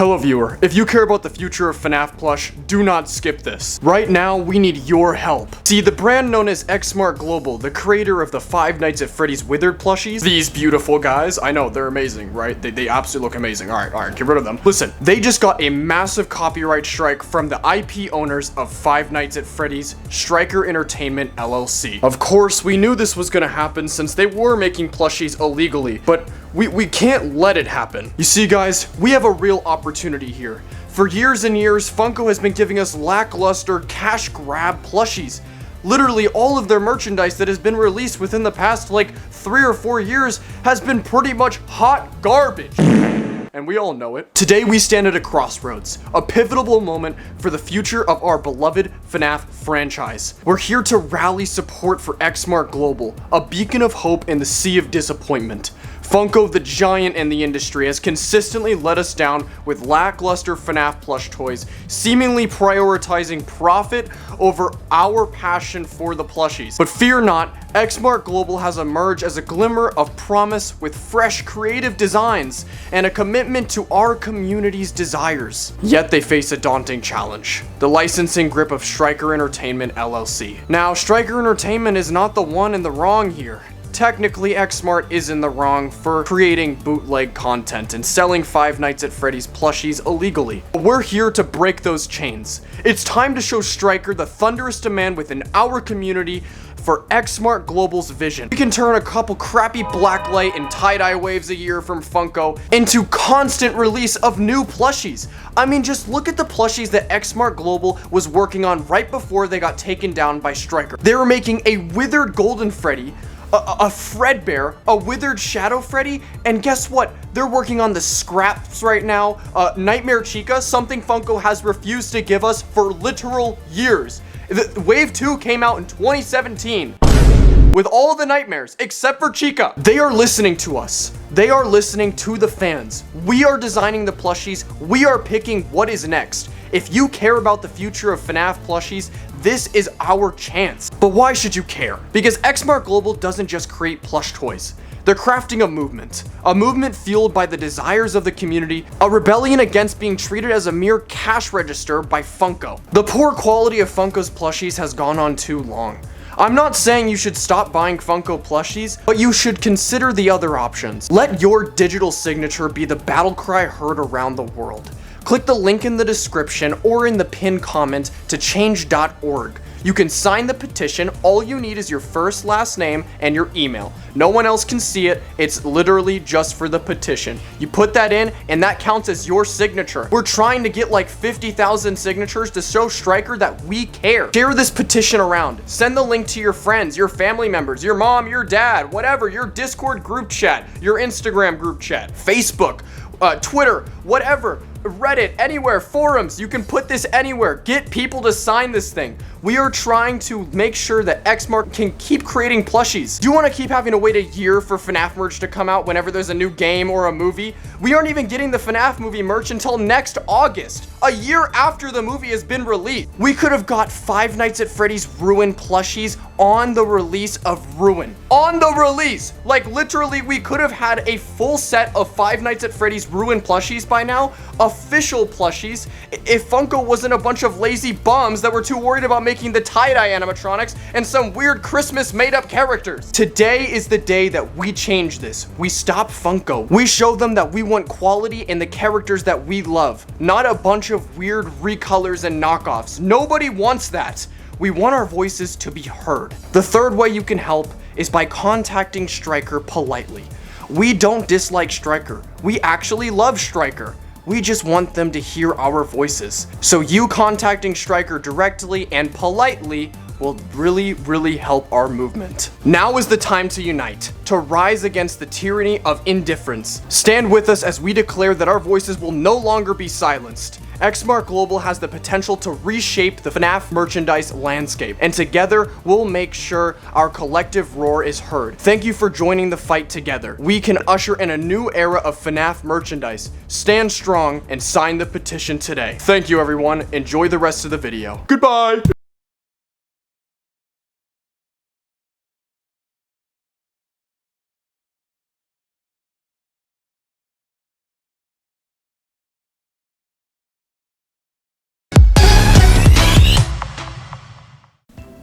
Hello viewer, if you care about the future of FNAF Plush, do not skip this. Right now, we need your help. See, the brand known as Xmart Global, the creator of the Five Nights at Freddy's Withered plushies, these beautiful guys, I know, they're amazing, right? They absolutely look amazing. Alright, get rid of them. Listen, they just got a massive copyright strike from the IP owners of Five Nights at Freddy's, Striker Entertainment LLC. Of course, we knew this was gonna happen since they were making plushies illegally, but we can't let it happen. You see guys, we have a real opportunity here. For years and years, Funko has been giving us lackluster cash grab plushies. Literally all of their merchandise that has been released within the past like 3 or 4 years has been pretty much hot garbage. And we all know it. Today we stand at a crossroads, a pivotal moment for the future of our beloved FNAF franchise. We're here to rally support for Xmart Global, a beacon of hope in the sea of disappointment. Funko, the giant in the industry, has consistently let us down with lackluster FNAF plush toys, seemingly prioritizing profit over our passion for the plushies. But fear not, Xmart Global has emerged as a glimmer of promise with fresh creative designs and a commitment to our community's desires. Yet they face a daunting challenge: the licensing grip of Striker Entertainment LLC. Now, Striker Entertainment is not the one in the wrong here. Technically, Xmart is in the wrong for creating bootleg content and selling Five Nights at Freddy's plushies illegally. But we're here to break those chains. It's time to show Striker the thunderous demand within our community for Xmart Global's vision. We can turn a couple crappy blacklight and tie-dye waves a year from Funko into constant release of new plushies. I mean, just look at the plushies that Xmart Global was working on right before they got taken down by Striker. They were making a withered Golden Freddy, a Fredbear, a withered Shadow Freddy, and guess what? They're working on the scraps right now. Nightmare Chica, something Funko has refused to give us for literal years. Wave 2 came out in 2017. With all the nightmares, except for Chica. They are listening to us. They are listening to the fans. We are designing the plushies. We are picking what is next. If you care about the future of FNAF plushies, this is our chance. But why should you care? Because Xmart Global doesn't just create plush toys. They're crafting a movement fueled by the desires of the community, a rebellion against being treated as a mere cash register by Funko. The poor quality of Funko's plushies has gone on too long. I'm not saying you should stop buying Funko plushies, but you should consider the other options. Let your digital signature be the battle cry heard around the world. Click the link in the description or in the pinned comment to change.org. You can sign the petition. All you need is your first, last name, and your email. No one else can see it. It's literally just for the petition. You put that in, and that counts as your signature. We're trying to get like 50,000 signatures to show Striker that we care. Share this petition around. Send the link to your friends, your family members, your mom, your dad, whatever, your Discord group chat, your Instagram group chat, Facebook, Twitter, whatever. Reddit, anywhere, forums, you can put this anywhere. Get people to sign this thing. We are trying to make sure that Xmart can keep creating plushies. Do you want to keep having to wait a year for FNAF merch to come out whenever there's a new game or a movie? We aren't even getting the FNAF movie merch until next August, a year after the movie has been released. We could have got Five Nights at Freddy's Ruin plushies on the release of Ruin. On the release! Like literally, we could have had a full set of Five Nights at Freddy's Ruin plushies by now, official plushies, if Funko wasn't a bunch of lazy bums that were too worried about making the tie-dye animatronics and some weird Christmas made-up characters. Today is the day that we change this. We stop Funko. We show them that we want quality in the characters that we love, not a bunch of weird recolors and knockoffs. Nobody wants that. We want our voices to be heard. The third way you can help is by contacting Striker politely. We don't dislike Striker. We actually love Striker. We just want them to hear our voices. So you contacting Striker directly and politely will really help our movement. Now is the time to unite, to rise against the tyranny of indifference. Stand with us as we declare that our voices will no longer be silenced. Xmart Global has the potential to reshape the FNAF merchandise landscape, and together we'll make sure our collective roar is heard. Thank you for joining the fight together. We can usher in a new era of FNAF merchandise. Stand strong and sign the petition today. Thank you everyone. Enjoy the rest of the video. Goodbye!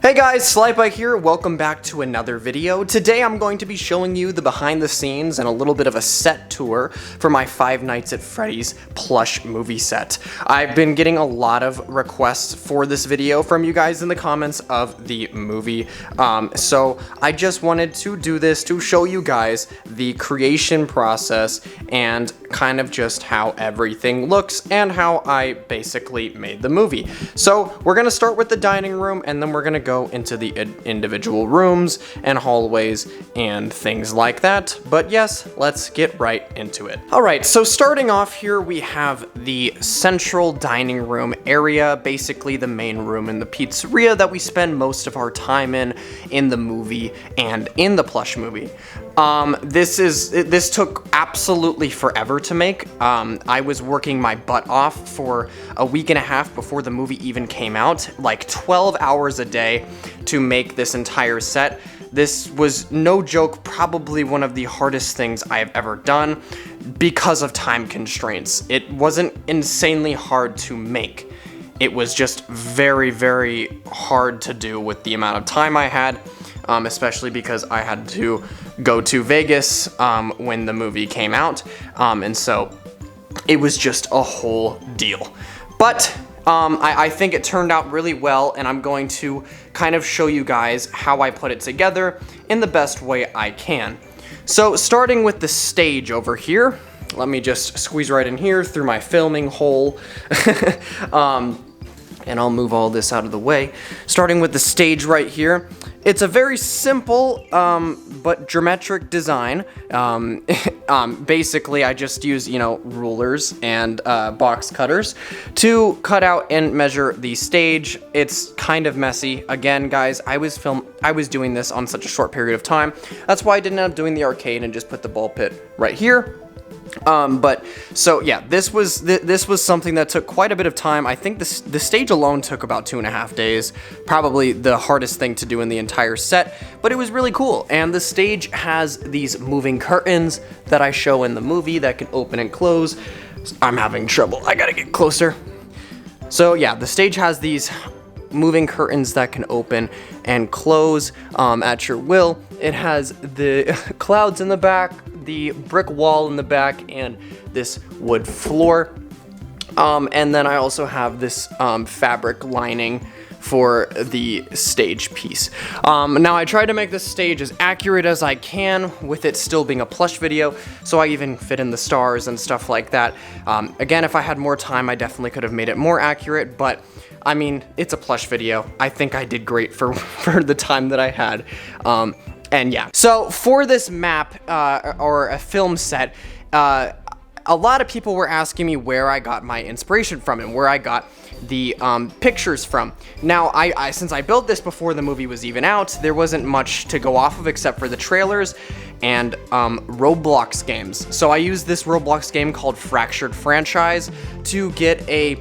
Hey guys, Slybike here, welcome back to another video. Today I'm going to be showing you the behind the scenes and a little bit of a set tour for my Five Nights at Freddy's plush movie set. I've been getting a lot of requests for this video from you guys in the comments of the movie, so I just wanted to do this to show you guys the creation process and kind of just how everything looks and how I basically made the movie. So we're gonna start with the dining room and then we're gonna go into the individual rooms and hallways and things like that. But yes, let's get right into it. All right, so starting off here, we have the central dining room area, basically the main room in the pizzeria that we spend most of our time in the movie and in the plush movie. This took absolutely forever to make. I was working my butt off for a week and a half before the movie even came out, like 12 hours a day to make this entire set. This was no joke, probably one of the hardest things I have ever done because of time constraints. It wasn't insanely hard to make. It was just very, very hard to do with the amount of time I had, especially because I had to go to Vegas when the movie came out, and so it was just a whole deal. But I think it turned out really well, and I'm going to kind of show you guys how I put it together in the best way I can. So starting with the stage over here, let me just squeeze right in here through my filming hole. And I'll move all this out of the way. Starting with the stage right here, it's a very simple but geometric design. Basically, I just use, rulers and box cutters to cut out and measure the stage. It's kind of messy. Again, guys, I was doing this on such a short period of time. That's why I didn't end up doing the arcade and just put the ball pit right here. But so yeah, this was something that took quite a bit of time. I think the stage alone took about 2.5 days, probably the hardest thing to do in the entire set, but it was really cool. And the stage has these moving curtains that I show in the movie that can open and close. I'm having trouble, I gotta get closer. So yeah, the stage has these moving curtains that can open and close at your will. It has the clouds in the back, the brick wall in the back, and this wood floor. And then I also have this fabric lining for the stage piece. Now I tried to make this stage as accurate as I can with it still being a plush video, so I even fit in the stars and stuff like that. Again, if I had more time, I definitely could have made it more accurate, but I mean, it's a plush video. I think I did great for the time that I had. And yeah, so for this map or a film set, a lot of people were asking me where I got my inspiration from and where I got the pictures from. Now, since I built this before the movie was even out, there wasn't much to go off of except for the trailers and Roblox games. So I used this Roblox game called Fractured Franchise to get a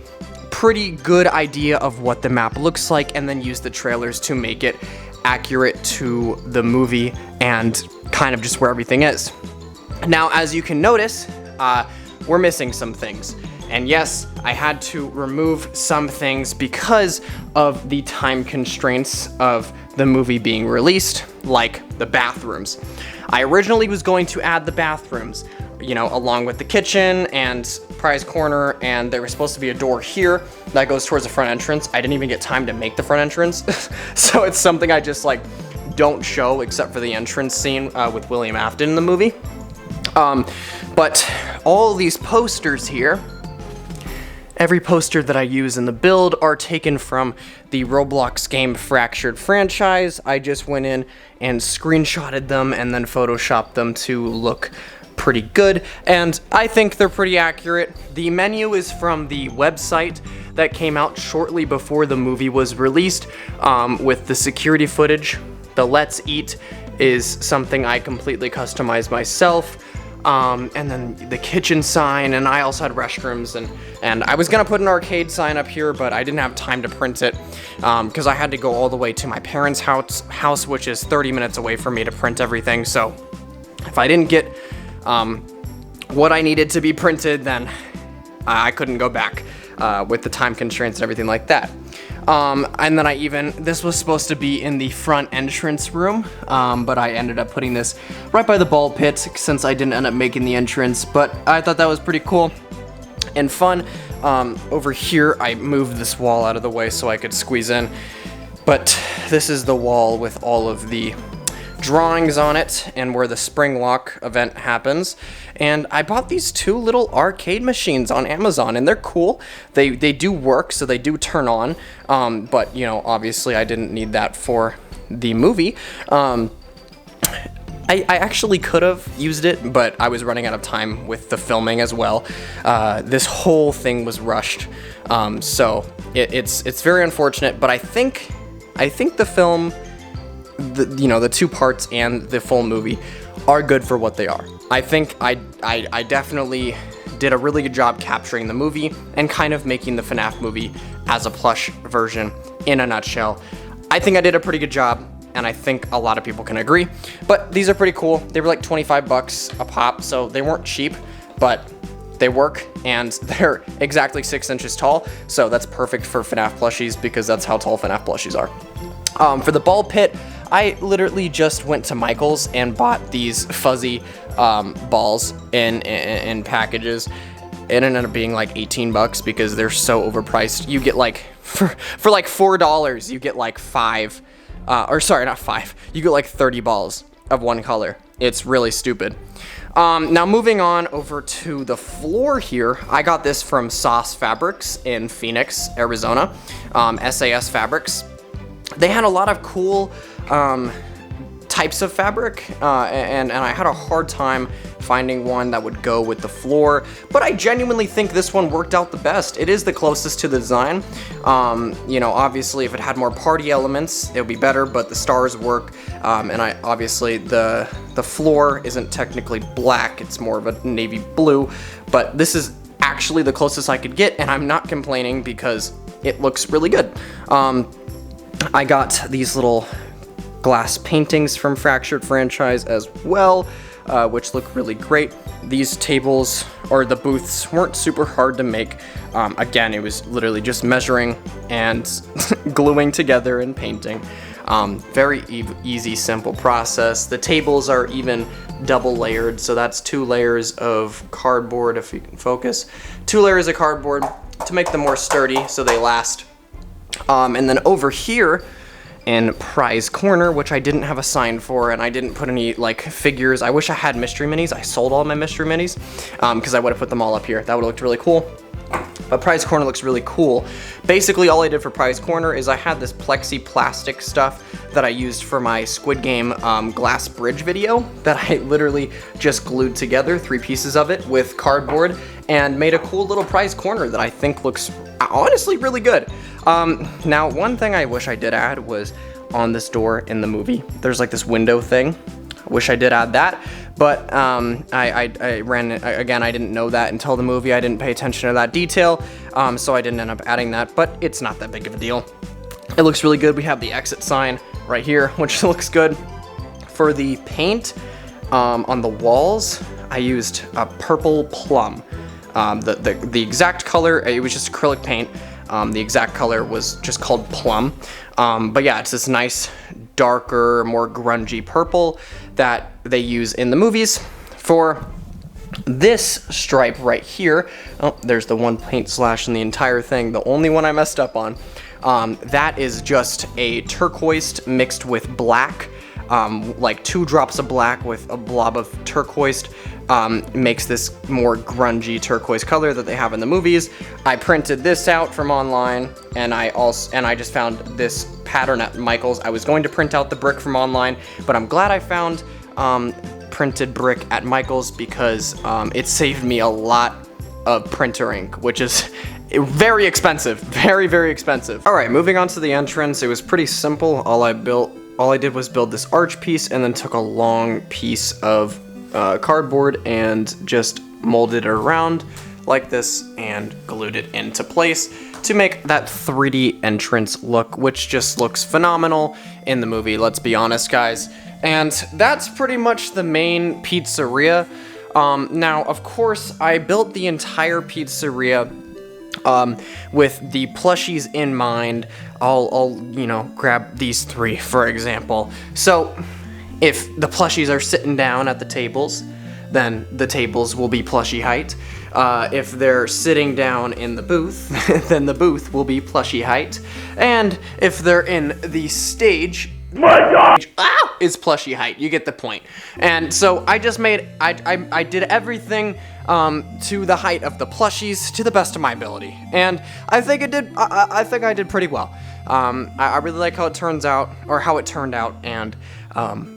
pretty good idea of what the map looks like, and then use the trailers to make it accurate to the movie and kind of just where everything is. Now, as you can notice, we're missing some things. And yes, I had to remove some things because of the time constraints of the movie being released, like the bathrooms. I originally was going to add the bathrooms, along with the kitchen and prize corner, and there was supposed to be a door here that goes towards the front entrance. I didn't even get time to make the front entrance, so it's something I just don't show except for the entrance scene with William Afton in the movie. But all these posters here, every poster that I use in the build are taken from the Roblox game Fractured Franchise. I just went in and screenshotted them and then photoshopped them to look pretty good, and I think they're pretty accurate. The menu is from the website that came out shortly before the movie was released, with the security footage. The Let's Eat is something I completely customized myself. And then the kitchen sign, and I also had restrooms, and I was gonna put an arcade sign up here, but I didn't have time to print it because I had to go all the way to my parents' house, which is 30 minutes away from me, to print everything. So if I didn't get what I needed to be printed, then I couldn't go back with the time constraints and everything like that. And then this was supposed to be in the front entrance room, but I ended up putting this right by the ball pit since I didn't end up making the entrance, but I thought that was pretty cool and fun. Over here, I moved this wall out of the way so I could squeeze in, but this is the wall with all of the drawings on it and where the spring lock event happens. And I bought these 2 little arcade machines on Amazon, and they're cool. They do work, so they do turn on, but you know, obviously I didn't need that for the movie. I actually could have used it, but I was running out of time with the filming as well. This whole thing was rushed, so it's very unfortunate, but I think the film, the 2 parts and the full movie are good for what they are. I think I definitely did a really good job capturing the movie and kind of making the FNAF movie as a plush version in a nutshell. I think I did a pretty good job, and I think a lot of people can agree. But these are pretty cool. They were like 25 bucks a pop, so they weren't cheap, but they work, and they're exactly 6 inches tall, so that's perfect for FNAF plushies because that's how tall FNAF plushies are. For the ball pit, I literally just went to Michael's and bought these fuzzy balls in packages. It ended up being like 18 bucks because they're so overpriced. You get like, for like $4, you get like 5, or sorry, not 5, you get like 30 balls of one color. It's really stupid. Now moving on over to the floor here, I got this from Sauce Fabrics in Phoenix, Arizona, SAS Fabrics. They had a lot of cool types of fabric, and I had a hard time finding one that would go with the floor, but I genuinely think this one worked out the best. It is the closest to the design. You know, obviously if it had more party elements, it would be better, but the stars work, and obviously the floor isn't technically black, it's more of a navy blue, but this is actually the closest I could get, and I'm not complaining because it looks really good. I got these little glass paintings from Fractured Franchise as well, which look really great. These tables, or the booths, weren't super hard to make. Again, it was literally just measuring and gluing together and painting. Very easy, simple process. The tables are even double layered, so that's 2 layers of cardboard, if you can focus. 2 layers of cardboard to make them more sturdy so they last. And then over here in Prize Corner, which I didn't have a sign for, and I didn't put any like figures. I wish I had mystery minis. I sold all my mystery minis because I would have put them all up here. That would have looked really cool. But Prize Corner looks really cool. Basically, all I did for Prize Corner is I had this plexi plastic stuff that I used for my Squid Game glass bridge video that I literally just glued together, 3 pieces of it with cardboard, and made a cool little Prize Corner that I think looks honestly really good. Now, one thing I wish I did add was on this door in the movie, there's like this window thing. I wish I did add that, but I ran, again, I didn't know that until the movie. I didn't pay attention to that detail, so I didn't end up adding that, but it's not that big of a deal. It looks really good. We have the exit sign right here, which looks good. For the paint on the walls, I used a purple plum. The exact color, it was just acrylic paint. The exact color was just called plum. But yeah, it's this nice, darker, more grungy purple that they use in the movies. For this stripe right here, oh, there's the one paint slash in the entire thing, the only one I messed up on. That is just a turquoise mixed with black, like 2 drops of black with a blob of turquoise. Makes this more grungy turquoise color that they have in the movies. I printed this out from online, and I just found this pattern at Michael's. I was going to print out the brick from online, but I'm glad I found printed brick at Michael's because it saved me a lot of printer ink, which is very expensive, very, very expensive. All right, moving on to the entrance. It was pretty simple. All I did was build this arch piece and then took a long piece of cardboard and just molded it around like this and glued it into place to make that 3D entrance look, which just looks phenomenal in the movie, let's be honest, guys. And that's pretty much the main pizzeria. Now, of course, I built the entire pizzeria With the plushies in mind, I'll grab these 3 for example. So if the plushies are sitting down at the tables, then the tables will be plushie height. If they're sitting down in the booth, then the booth will be plushie height. And if they're in the stage, is plushie height. You get the point. And so I just made, I did everything to the height of the plushies to the best of my ability. And I think I did pretty well. I really like how it turns out, or how it turned out, and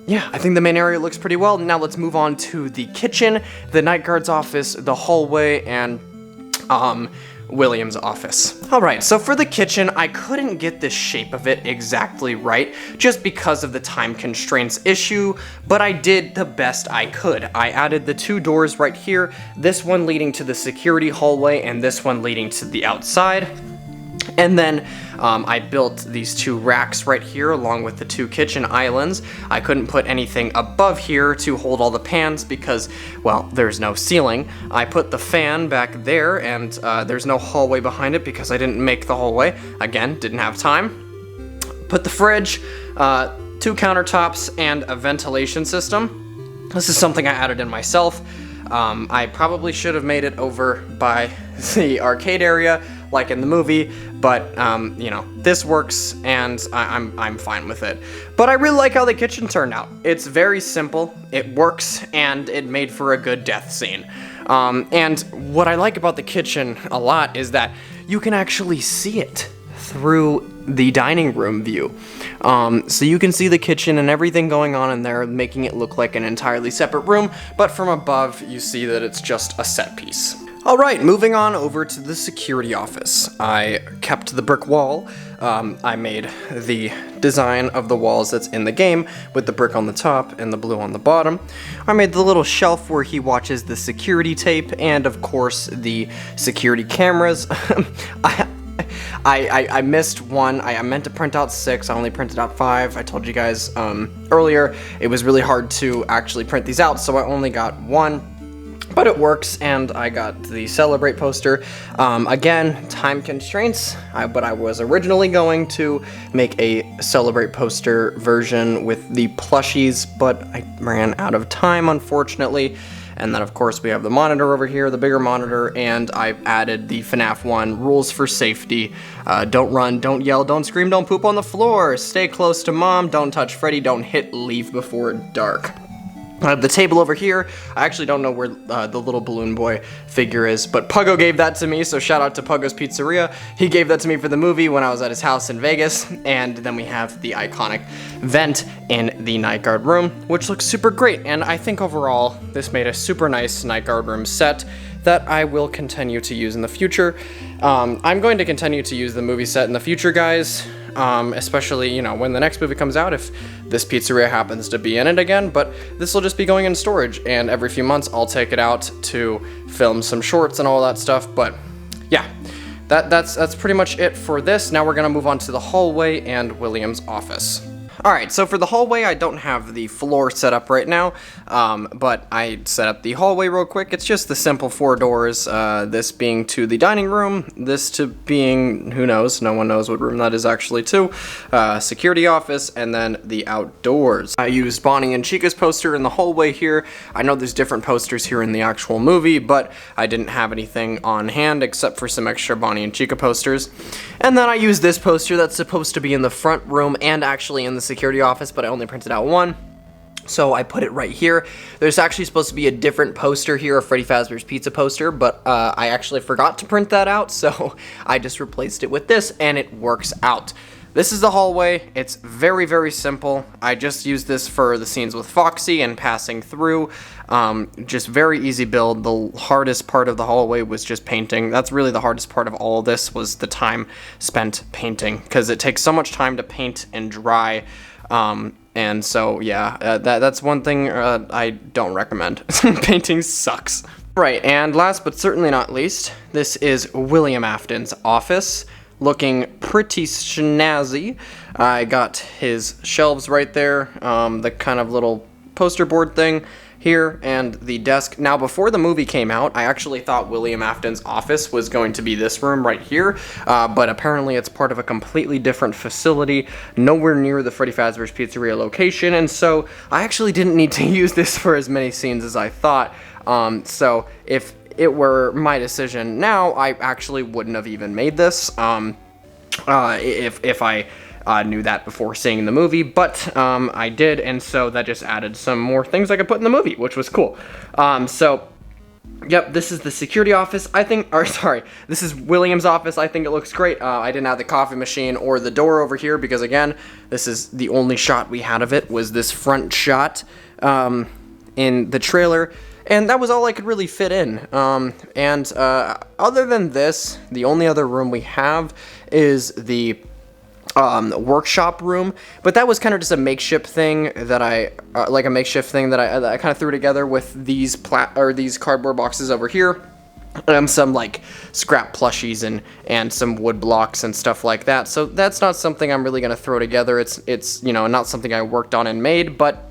yeah, I think the main area looks pretty well. Now let's move on to the kitchen, the night guard's office, the hallway, and William's office. Alright, so for the kitchen, I couldn't get the shape of it exactly right, just because of the time constraints issue, but I did the best I could. I added the 2 doors right here, this one leading to the security hallway, and this one leading to the outside. And then I built these 2 racks right here along with the 2 kitchen islands. I couldn't put anything above here to hold all the pans because, well, there's no ceiling. I put the fan back there, and there's no hallway behind it because I didn't make the hallway. Again, didn't have time. Put the fridge, 2 countertops, and a ventilation system. This is something I added in myself. I probably should have made it over by the arcade area, like in the movie, but this works, and I'm fine with it. But I really like how the kitchen turned out. It's very simple, it works, and it made for a good death scene. And what I like about the kitchen a lot is that you can actually see it through the dining room view. So you can see the kitchen and everything going on in there, making it look like an entirely separate room, but from above you see that it's just a set piece. Alright, moving on over to the security office. I kept the brick wall. I made the design of the walls that's in the game with the brick on the top and the blue on the bottom. I made the little shelf where he watches the security tape, and of course the security cameras. I missed one. I meant to print out 6, I only printed out 5. I told you guys earlier it was really hard to actually print these out, so I only got 1. But it works, and I got the Celebrate poster. Again, time constraints, but I was originally going to make a Celebrate poster version with the plushies, but I ran out of time, unfortunately. And then, of course, we have the monitor over here, the bigger monitor, and I added the FNAF 1 rules for safety. Don't run, don't yell, don't scream, don't poop on the floor, stay close to mom, don't touch Freddy, don't hit leave before dark. The table over here, I actually don't know where the little balloon boy figure is, but Puggo gave that to me, so shout out to Puggo's Pizzeria. He gave that to me for the movie when I was at his house in Vegas. And then we have the iconic vent in the night guard room, which looks super great, and I think overall this made a super nice night guard room set that I will continue to use in the future. I'm going to continue to use the movie set in the future, guys. Especially, when the next movie comes out, if this pizzeria happens to be in it again, but this will just be going in storage, and every few months I'll take it out to film some shorts and all that stuff. But yeah, that's pretty much it for this. Now we're gonna move on to the hallway and William's office. Alright, so for the hallway, I don't have the floor set up right now, but I set up the hallway real quick. It's just the simple 4 doors, this being to the dining room, this to being, who knows, no one knows what room that is actually to, security office, and then the outdoors. I used Bonnie and Chica's poster in the hallway here. I know there's different posters here in the actual movie, but I didn't have anything on hand except for some extra Bonnie and Chica posters. And then I used this poster that's supposed to be in the front room and actually in the security office, but I only printed out 1. So I put it right here. There's actually supposed to be a different poster here, a Freddy Fazbear's Pizza poster, but I actually forgot to print that out, so I just replaced it with this, and it works out. This is the hallway. It's very, very simple. I just used this for the scenes with Foxy and passing through. Just very easy build. The hardest part of the hallway was just painting. That's really the hardest part of all of this, was the time spent painting, because it takes so much time to paint and dry. And so, yeah, that's one thing I don't recommend. Painting sucks. Right, and last but certainly not least, this is William Afton's office. Looking pretty snazzy. I got his shelves right there, the kind of little poster board thing. here and the desk. Now, before the movie came out, I actually thought William Afton's office was going to be this room right here, but apparently it's part of a completely different facility, nowhere near the Freddy Fazbear's Pizzeria location, and so I actually didn't need to use this for as many scenes as I thought. So if it were my decision now, I actually wouldn't have even made this, if I knew that before seeing the movie, but I did, and so that just added some more things I could put in the movie, which was cool. So, yep, this is the security office, this is William's office. I think it looks great. I didn't have the coffee machine or the door over here because, again, this is the only shot we had of it, was this front shot in the trailer, and that was all I could really fit in. Other than this, the only other room we have is the workshop room, but that was kind of just a makeshift thing that I kind of threw together with these these cardboard boxes over here, some like scrap plushies and some wood blocks and stuff like that. So that's not something I'm really gonna throw together. It's you know, not something I worked on and made, but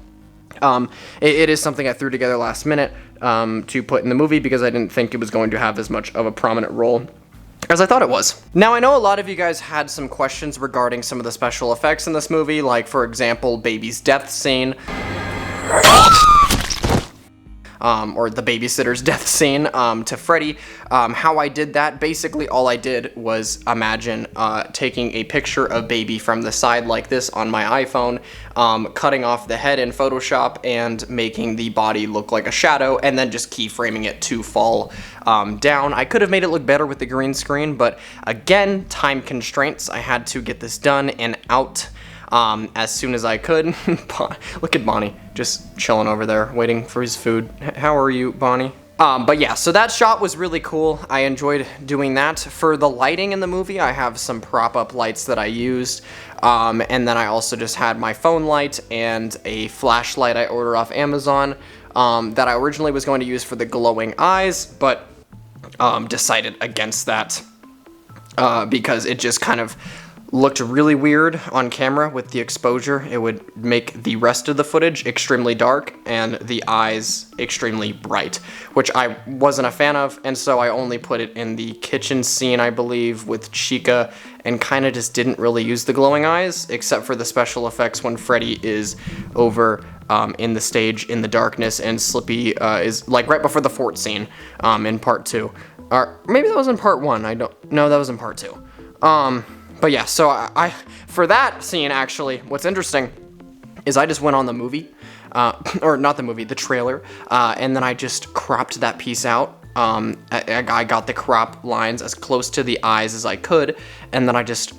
it is something I threw together last minute to put in the movie because I didn't think it was going to have as much of a prominent role as I thought it was. Now, I know a lot of you guys had some questions regarding some of the special effects in this movie, like, for example, Baby's death scene. Or the babysitter's death scene to Freddy. How I did that, basically all I did was imagine taking a picture of Baby from the side like this on my iPhone, cutting off the head in Photoshop and making the body look like a shadow, and then just keyframing it to fall down. I could have made it look better with the green screen, but again, time constraints. I had to get this done and out as soon as I could. Look at Bonnie, just chilling over there, waiting for his food. How are you, Bonnie? But yeah, so that shot was really cool. I enjoyed doing that. For the lighting in the movie, I have some prop-up lights that I used, and then I also just had my phone light and a flashlight I ordered off Amazon that I originally was going to use for the glowing eyes, but decided against that because it just kind of looked really weird on camera with the exposure. It would make the rest of the footage extremely dark and the eyes extremely bright, which I wasn't a fan of, and so I only put it in the kitchen scene, I believe, with Chica, and kind of just didn't really use the glowing eyes, except for the special effects when Freddy is over in the stage in the darkness, and Slippy is like right before the fort scene in part 2. Or maybe that was in part 1, no, that was in part 2. But yeah, so I for that scene, actually, what's interesting is I just went on the movie, or not the movie, the trailer, and then I just cropped that piece out. I got the crop lines as close to the eyes as I could, and then I just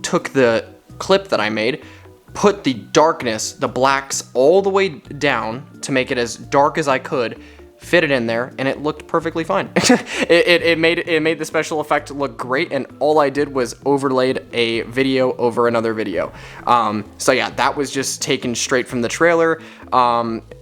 took the clip that I made, put the darkness, the blacks, all the way down to make it as dark as I could, fit it in there, and it looked perfectly fine. it made the special effect look great, and all I did was overlaid a video over another video. So yeah, that was just taken straight from the trailer,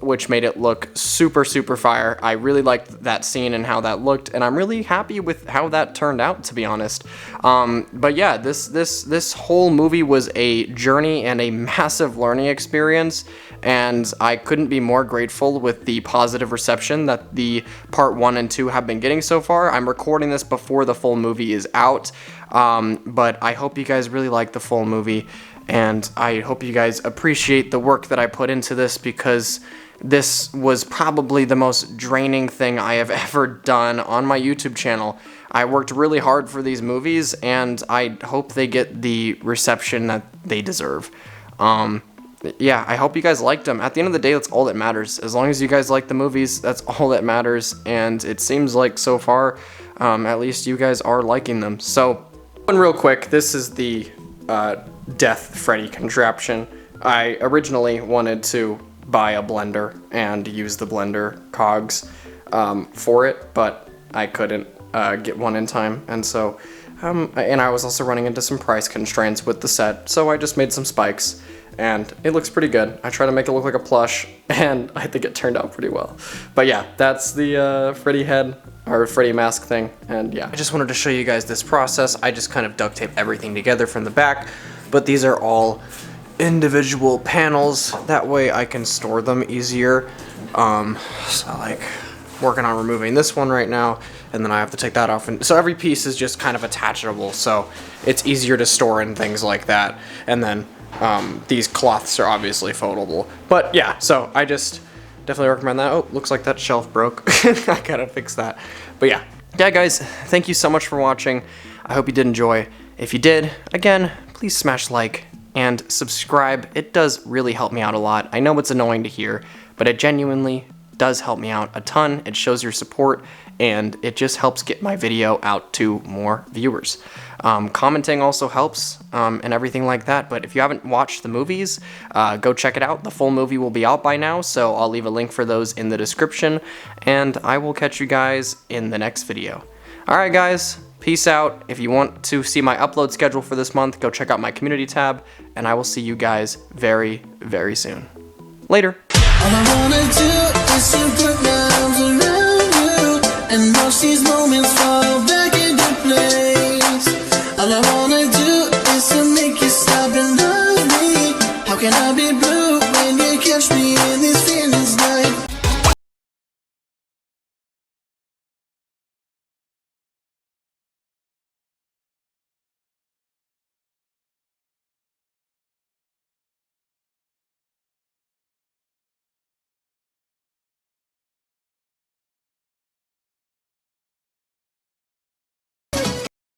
which made it look super, super fire. I really liked that scene and how that looked, and I'm really happy with how that turned out, to be honest. But yeah, this whole movie was a journey and a massive learning experience, and I couldn't be more grateful with the positive reception that the part 1 and 2 have been getting so far. I'm recording this before the full movie is out, but I hope you guys really like the full movie, and I hope you guys appreciate the work that I put into this, because this was probably the most draining thing I have ever done on my YouTube channel. I worked really hard for these movies, and I hope they get the reception that they deserve. Yeah, I hope you guys liked them. At the end of the day, that's all that matters. As long as you guys like the movies, that's all that matters, and it seems like so far, at least you guys are liking them. So, and real quick, this is the Death Freddy contraption. I originally wanted to buy a blender and use the blender cogs for it, but I couldn't get one in time, and so, and I was also running into some price constraints with the set, so I just made some spikes. And it looks pretty good. I try to make it look like a plush, and I think it turned out pretty well. But yeah, that's the Freddy head, or Freddy mask thing, and yeah. I just wanted to show you guys this process. I just kind of duct tape everything together from the back, but these are all individual panels. That way I can store them easier. So like working on removing this one right now, and then I have to take that off, and so every piece is just kind of attachable, so it's easier to store in things like that. And then these cloths are obviously foldable, but yeah, so I just definitely recommend that. Oh, looks like that shelf broke. I gotta fix that. But yeah, guys, thank you so much for watching. I hope you did enjoy. If you did, again, please smash like and subscribe. It does really help me out a lot. I know it's annoying to hear, but it genuinely does help me out a ton. It shows your support, and it just helps get my video out to more viewers. Commenting also helps, and everything like that, but if you haven't watched the movies, go check it out. The full movie will be out by now, so I'll leave a link for those in the description, and I will catch you guys in the next video. Alright guys, peace out. If you want to see my upload schedule for this month, go check out my community tab, and I will see you guys very, very soon. Later. All I wanna do is to put my arms around you and watch these moments fall back into place. All I wanna do is to make you stop and love me. How can I be blue?